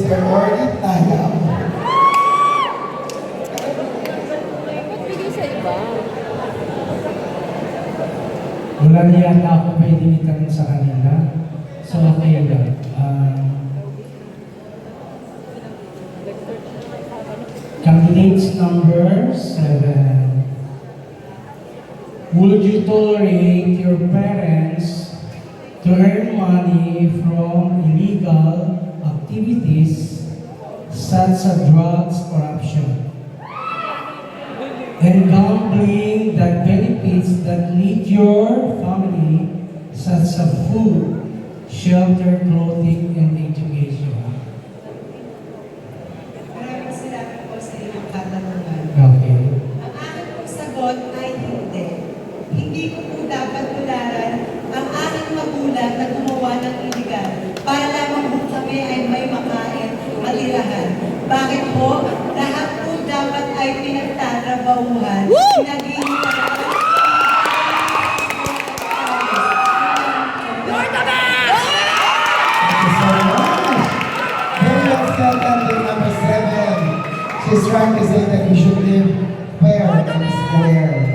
sister or Itaya. Bigay sa iba. Wala na yata ako pwede itanong sa kanila. So, okay lang. Candidates number 7. Would you tolerate your parents to earn money from illegal activities such as drugs, corruption, and gambling that benefits that lead your family, such as food, shelter, clothing, and education? Maraming salamat po sa inyong katanungan. Okay. Ang aking pong sagot ay hindi. Hindi ko po dapat tularan ang aking magulang na gumawa ng iligal para lamang po kami ay may makain, matirahan. Bakit po? Lahat po dapat ay pinagtatrabahuhan. Pinag-iinitahan. Very well said, candidate number 7. She's trying to say that we should